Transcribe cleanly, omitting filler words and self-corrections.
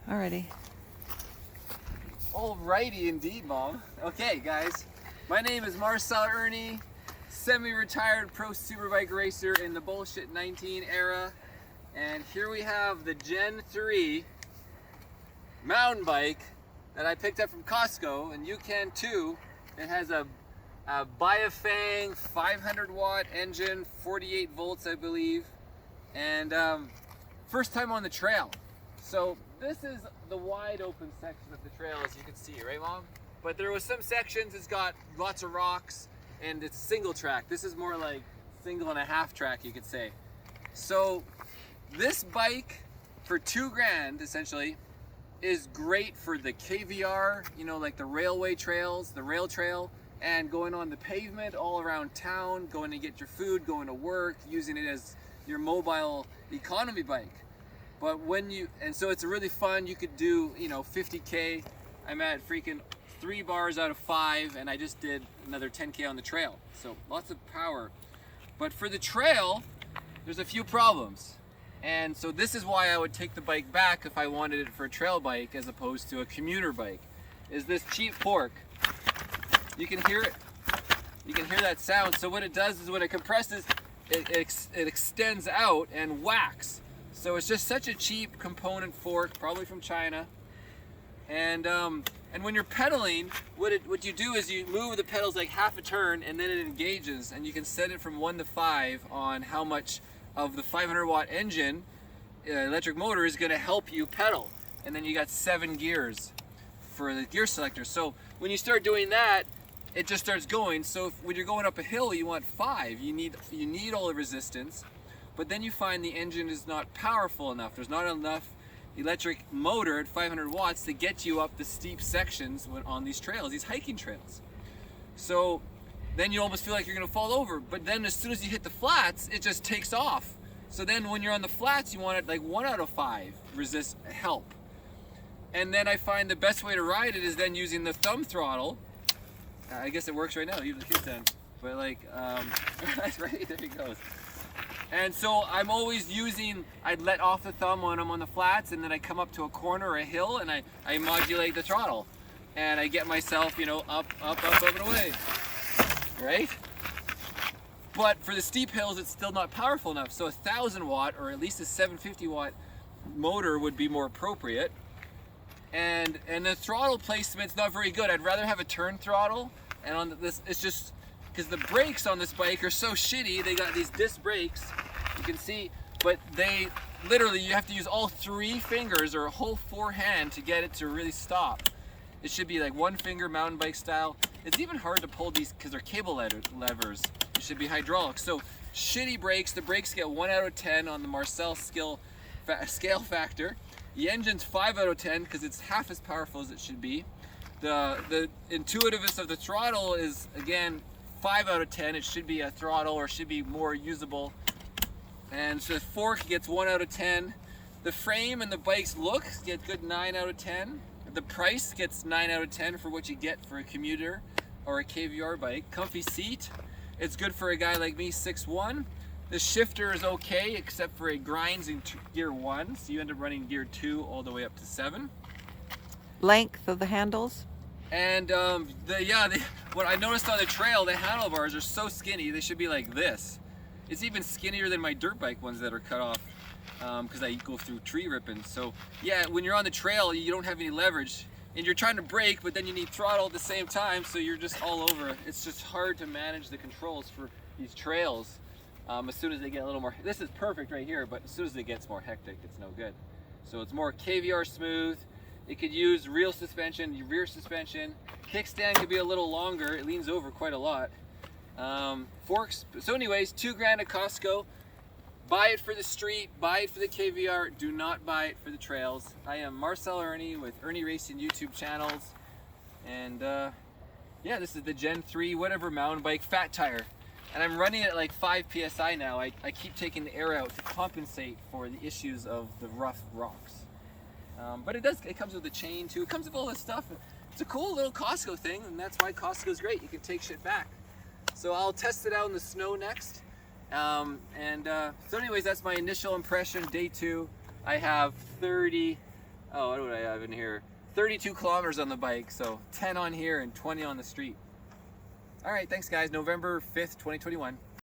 Alrighty. Alrighty indeed, Mom. Okay, guys. My name is Marcel Irnie, semi-retired pro superbike racer in the bullshit 19 era. And here we have the Gen 3 mountain bike that I picked up from Costco, and you can too. It has a Biofang 500 watt engine, 48 volts I believe, and first time on the trail. So this is the wide open section of the trail, as you can see, right, Mom? But there was some sections, it's got lots of rocks, and it's single track. This is more like single and a half track, you could say. So this bike for $2,000 essentially is great for the KVR, you know, like the railway trails, the rail trail, and going on the pavement all around town, going to get your food, going to work, using it as your mobile economy bike. But when you, and so it's really fun, you could do, you know, 50K. I'm at freaking 3 bars out of 5, and I just did another 10K on the trail. So lots of power. But for the trail, there's a few problems. And so this is why I would take the bike back if I wanted it for a trail bike as opposed to a commuter bike, is this cheap fork. You can hear it. You can hear that sound. So what it does is when it compresses, it extends out and whacks. So it's just such a cheap component fork, probably from China. And when you're pedaling, what you do is you move the pedals like half a turn, and then it engages, and you can set it from 1 to 5 on how much of the 500 watt engine electric motor is going to help you pedal. And then you got 7 gears for the gear selector. So when you start doing that, it just starts going. So when you're going up a hill, you want 5. You need all the resistance, but then you find the engine is not powerful enough. There's not enough electric motor at 500 watts to get you up the steep sections on these trails, these hiking trails. So then you almost feel like you're gonna fall over, but then as soon as you hit the flats, it just takes off. So then when you're on the flats, you want it like 1 out of 5 resist help. And then I find the best way to ride it is then using the thumb throttle. I guess it works right now, even the kids then. But like, that's right, there he goes. And so I'm always using, I'd let off the thumb when I'm on the flats, and then I come up to a corner or a hill, and I modulate the throttle. And I get myself, you know, up and away. Right? But for the steep hills, it's still not powerful enough. So a 1,000 watt or at least a 750 watt motor would be more appropriate. And the throttle placement's not very good. I'd rather have a turn throttle. And on this, it's just because the brakes on this bike are so shitty. They got these disc brakes, you can see, but they literally, you have to use all 3 fingers or a whole forehand to get it to really stop. It should be like 1 finger mountain bike style. It's even hard to pull these because they're cable levers. It should be hydraulic. So shitty brakes. The brakes get 1 out of 10 on the Marcel scale factor. The engine's 5 out of 10 because it's half as powerful as it should be. The intuitiveness of the throttle is, again, 5 out of 10. It should be a throttle, or should be more usable. And so the fork gets 1 out of 10. The frame and the bike's look get good 9 out of 10. The price gets 9 out of 10 for what you get for a commuter or a KVR bike. Comfy seat. It's good for a guy like me, 6'1". The shifter is okay, except for it grinds in gear 1, so you end up running gear 2 all the way up to 7. Length of the handles? And what I noticed on the trail, the handlebars are so skinny, they should be like this. It's even skinnier than my dirt bike ones that are cut off, because I go through tree rippings. So yeah, when you're on the trail, you don't have any leverage, and you're trying to brake, but then you need throttle at the same time, so you're just all over. It's just hard to manage the controls for these trails. As soon as they get a little more, this is perfect right here, but as soon as it gets more hectic, it's no good. So it's more KVR smooth. It could use rear suspension. Kickstand could be a little longer. It leans over quite a lot. Forks. So anyways, $2,000 at Costco. Buy it for the street, buy it for the KVR, do not buy it for the trails. I am Marcel Irnie with Irnie Racing YouTube channels. And yeah, this is the Gen 3 whatever mountain bike, fat tire. And I'm running at like 5 PSI now. I keep taking the air out to compensate for the issues of the rough rocks. But it comes with a chain too. It comes with all this stuff. It's a cool little Costco thing, and that's why Costco's great. You can take shit back. So I'll test it out in the snow next. So anyways, that's my initial impression, day 2. I have 30 Oh, what do I have in here? 32 kilometers on the bike, so 10 on here and 20 on the street. All right, thanks guys. November 5th, 2021.